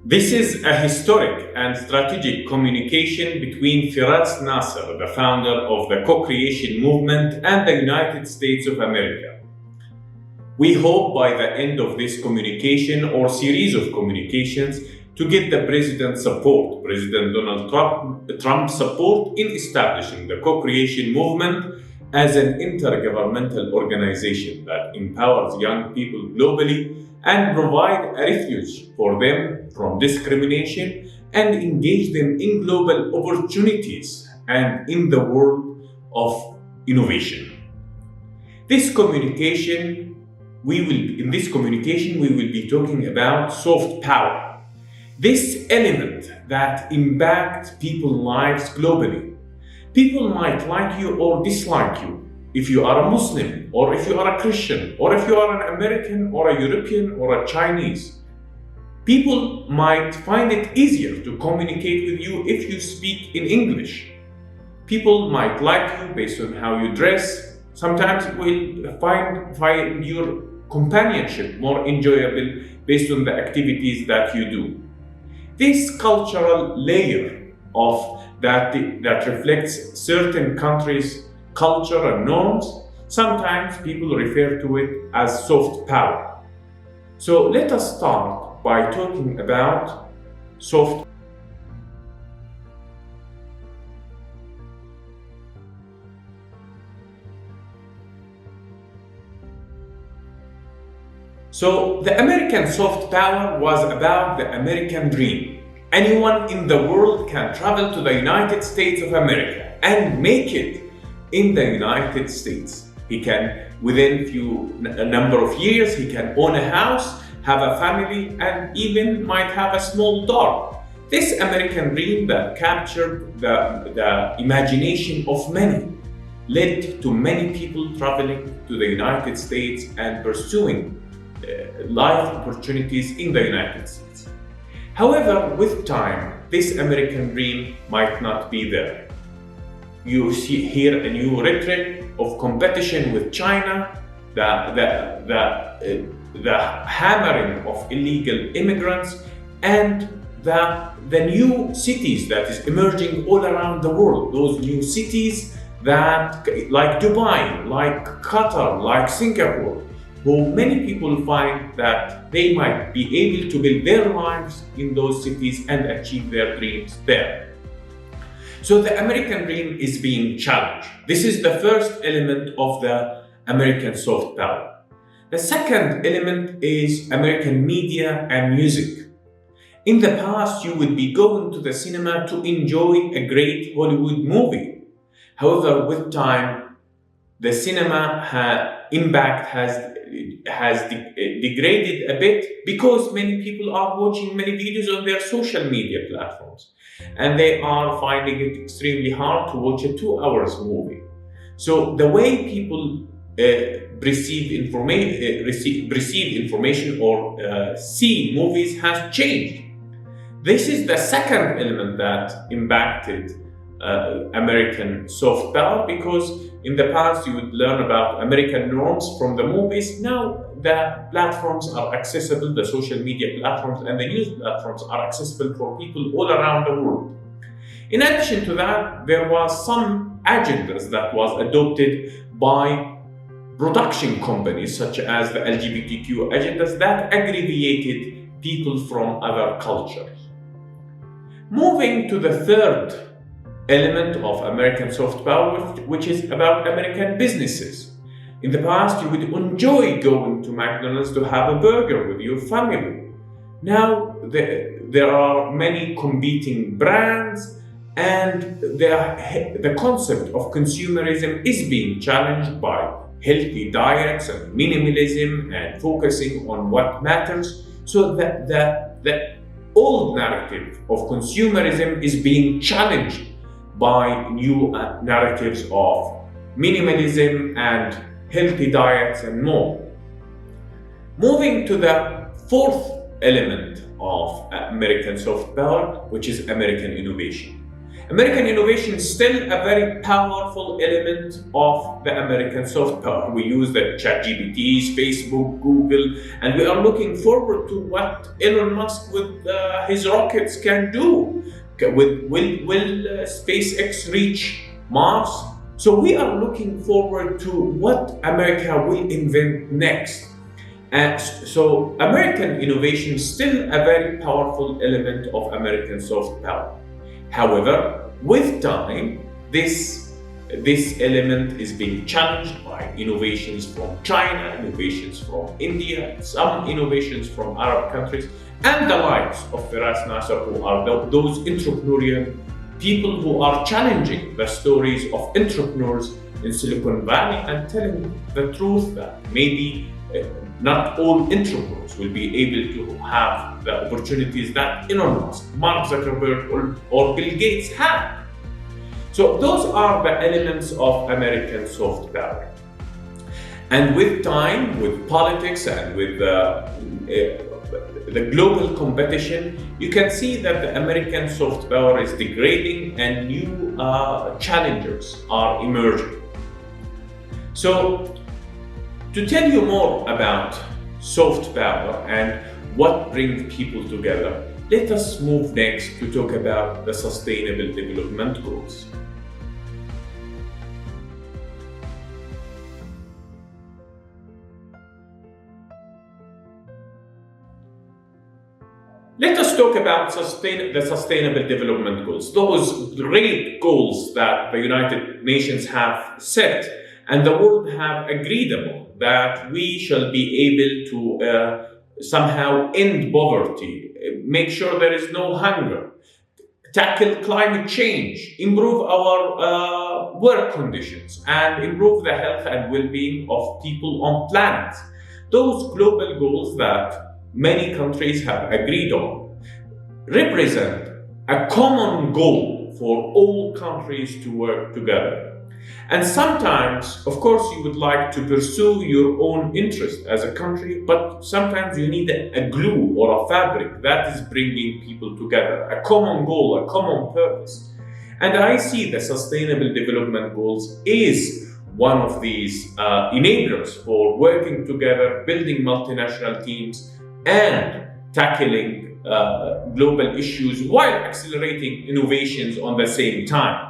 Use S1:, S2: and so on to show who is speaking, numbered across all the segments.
S1: This is a historic and strategic communication between Feras Naser, the founder of the Cocreation movement, and the United States of America. We hope by the end of this communication or series of communications to get the President Donald Trump's support in establishing the Cocreation movement as an intergovernmental organization that empowers young people globally and provide a refuge for them from discrimination and engage them in global opportunities and in the world of innovation. In this communication, we will be talking about soft power. This element that impacts people's lives globally. People might like you or dislike you. If you are a Muslim, or if you are a Christian, or if you are an American, or a European, or a Chinese, people might find it easier to communicate with you if you speak in English. People might like you based on how you dress. Sometimes will find your companionship more enjoyable based on the activities that you do. This cultural layer of that reflects certain countries' culture and norms. Sometimes people refer to it as soft power. So let us start by talking about soft. So the American soft power was about the American dream. Anyone in the world can travel to the United States of America and make it in the United States. He can, within a number of years, he can own a house, have a family, and even might have a small dog. This American dream that captured the imagination of many led to many people traveling to the United States and pursuing life opportunities in the United States. However, with time, this American dream might not be there. You hear a new rhetoric of competition with China, the hammering of illegal immigrants, and the new cities that is emerging all around the world. Those new cities that, like Dubai, like Qatar, like Singapore, who many people find that they might be able to build their lives in those cities and achieve their dreams there. So the American dream is being challenged. This is the first element of the American soft power. The second element is American media and music. In the past, you would be going to the cinema to enjoy a great Hollywood movie. However, with time, the cinema impact has degraded a bit because many people are watching many videos on their social media platforms, and they are finding it extremely hard to watch a 2 hours movie. So the way people receive information or see movies has changed. This is the second element that impacted American soft power, because in the past you would learn about American norms from the movies. Now the platforms are accessible, the social media platforms and the news platforms are accessible for people all around the world. In addition to that, there was some agendas that was adopted by production companies such as the LGBTQ agendas that aggravated people from other cultures. Moving to the third element of American soft power, which is about American businesses. In the past, you would enjoy going to McDonald's to have a burger with your family. Now, there are many competing brands, and the concept of consumerism is being challenged by healthy diets and minimalism and focusing on what matters. So the old narrative of consumerism is being challenged by new narratives of minimalism and healthy diets and more. Moving to the fourth element of American soft power, which is American innovation. American innovation is still a very powerful element of the American soft power. We use the ChatGPTs, Facebook, Google, and we are looking forward to what Elon Musk with his rockets can do. Will SpaceX reach Mars? So we are looking forward to what America will invent next. And so American innovation is still a very powerful element of American soft power. However, with time, this element is being challenged by innovations from China, innovations from India, some innovations from Arab countries, and the likes of Feras Naser, who are those entrepreneurial people who are challenging the stories of entrepreneurs in Silicon Valley and telling the truth that maybe not all entrepreneurs will be able to have the opportunities that Elon Musk, Mark Zuckerberg, or Bill Gates have. So those are the elements of American soft power. And with time, with politics, and with the global competition, you can see that the American soft power is degrading and new challengers are emerging. So, to tell you more about soft power and what brings people together, let us move next to talk about the Sustainable Development Goals. Let us talk about the Sustainable Development Goals, those great goals that the United Nations have set and the world have agreed upon, that we shall be able to somehow end poverty, make sure there is no hunger, tackle climate change, improve our work conditions, and improve the health and well-being of people on planet. Those global goals that many countries have agreed on represent a common goal for all countries to work together. And sometimes, of course, you would like to pursue your own interest as a country, but sometimes you need a glue or a fabric that is bringing people together, a common goal, a common purpose. And I see the Sustainable Development Goals is one of these enablers for working together, building multinational teams, and tackling global issues while accelerating innovations on the same time.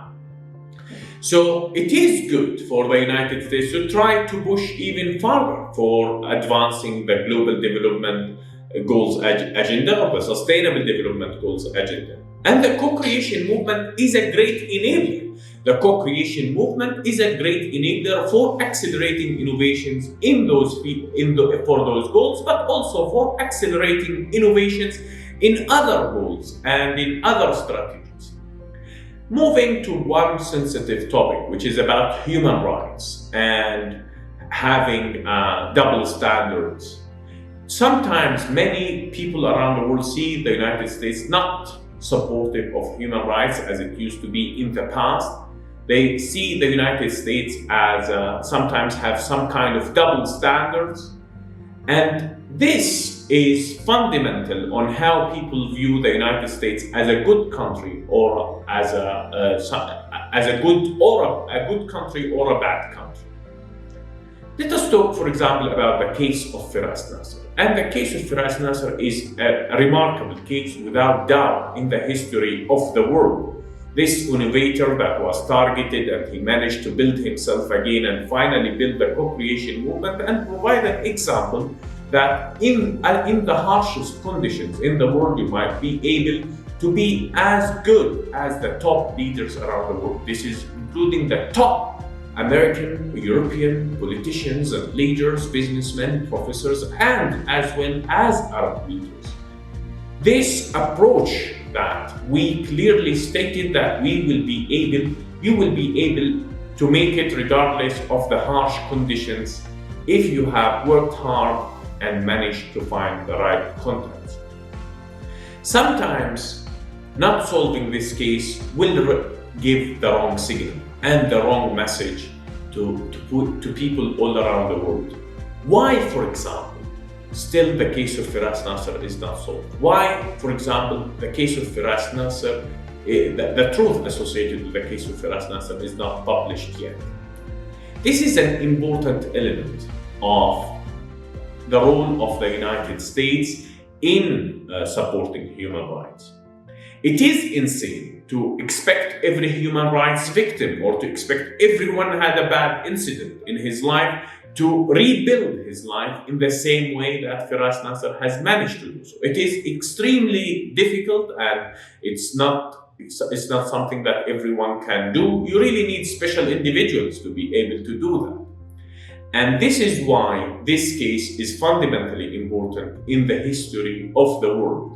S1: So it is good for the United States to try to push even further for advancing the Global Development Goals agenda, or the Sustainable Development Goals agenda. And the co-creation movement is a great enabler. The co-creation movement is a great enabler for accelerating innovations for those goals, but also for accelerating innovations in other goals and in other strategies. Moving to one sensitive topic, which is about human rights and having double standards. Sometimes many people around the world see the United States not supportive of human rights as it used to be in the past. They see the United States as sometimes have some kind of double standards. And this is fundamental on how people view the United States as a good country or as a good country or a bad country. Let us talk, for example, about the case of Feras Naser. And the case of Feras Naser is a remarkable case without doubt in the history of the world. This innovator that was targeted, and he managed to build himself again and finally build the co-creation movement and provide an example that in the harshest conditions in the world, you might be able to be as good as the top leaders around the world. This is including the top American, European politicians and leaders, businessmen, professors, and as well as Arab leaders. This approach that we clearly stated that you will be able to make it regardless of the harsh conditions if you have worked hard and managed to find the right contacts. Sometimes not solving this case will give the wrong signal and the wrong message to people all around the world. Why, for example, still the case of Feras Naser is not solved? Why, for example, the case of Feras Naser the truth associated with the case of Feras Naser is not published yet. This is an important element of the role of the United States in supporting human rights. It is insane to expect every human rights victim or to expect everyone who had a bad incident in his life to rebuild his life in the same way that Feras Naser has managed to do so. It is extremely difficult, and it's not something that everyone can do. You really need special individuals to be able to do that. And this is why this case is fundamentally important in the history of the world.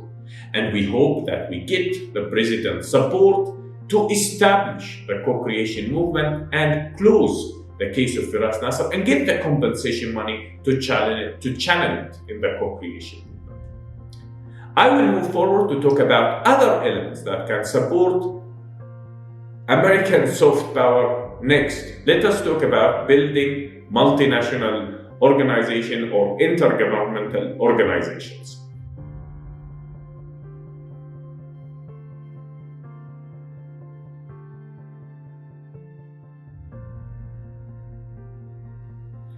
S1: And we hope that we get the president's support to establish the co-creation movement and close the case of Feras Naser and get the compensation money to channel it in the co-creation movement. I will move forward to talk about other elements that can support American soft power next. Let us talk about building multinational organization or intergovernmental organizations.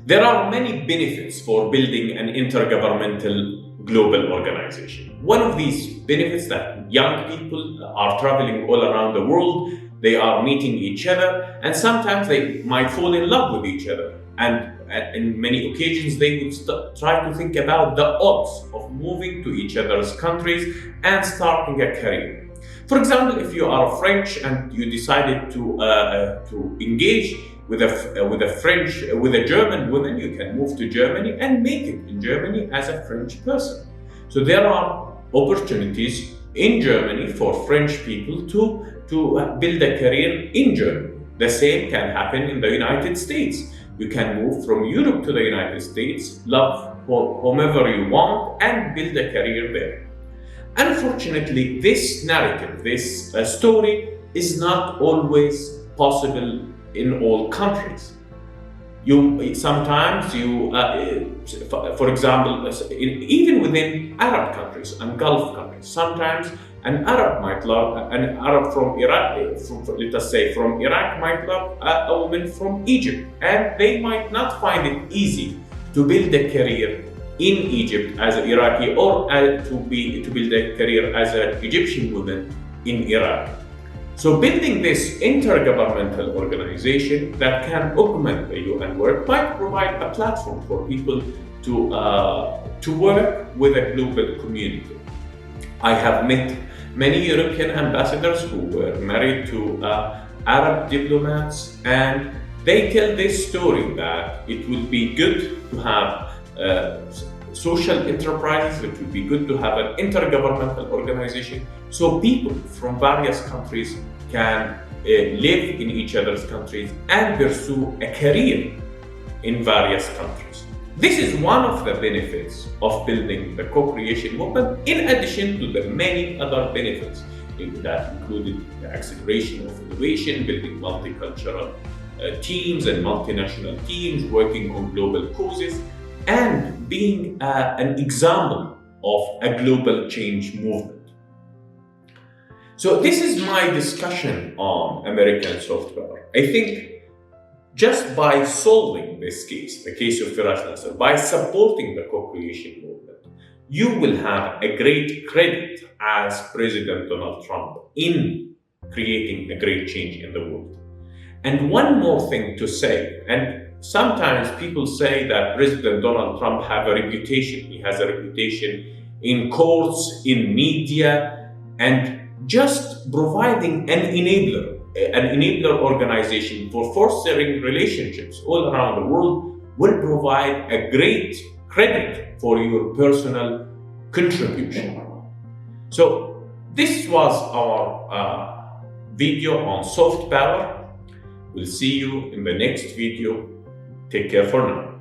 S1: There are many benefits for building an intergovernmental global organization. One of these benefits that young people are traveling all around the world, they are meeting each other, and sometimes they might fall in love with each other. And in many occasions, they would try to think about the odds of moving to each other's countries and starting a career. For example, if you are French and you decided to engage with a German woman, you can move to Germany and make it in Germany as a French person. So there are opportunities in Germany for French people to build a career in Germany. The same can happen in the United States. You can move from Europe to the United States, love whomever you want, and build a career there. Unfortunately, this narrative, this story is not always possible in all countries. For example, even within Arab countries and Gulf countries, sometimes an Arab from Iraq, let us say from Iraq, might love a woman from Egypt, and they might not find it easy to build a career in Egypt as an Iraqi, or to build a career as an Egyptian woman in Iraq. So building this intergovernmental organization that can augment the UN work might provide a platform for people to work with a global community. I have met many European ambassadors who were married to Arab diplomats, and they tell this story that it would be good to have social enterprises. It would be good to have an intergovernmental organization so people from various countries can live in each other's countries and pursue a career in various countries. This is one of the benefits of building the co-creation movement, in addition to the many other benefits that included the acceleration of innovation, building multicultural teams and multinational teams, working on global causes, and being an example of a global change movement. So this is my discussion on American soft power. I think just by solving this case, the case of Feras Naser, by supporting the co-creation movement, you will have a great credit as President Donald Trump in creating a great change in the world. And one more thing to say, and sometimes people say that President Donald Trump has a reputation. He has a reputation in courts, in media, and just providing an enabler organization for fostering relationships all around the world will provide a great credit for your personal contribution. So this was our video on soft power. We'll see you in the next video. Take care for now.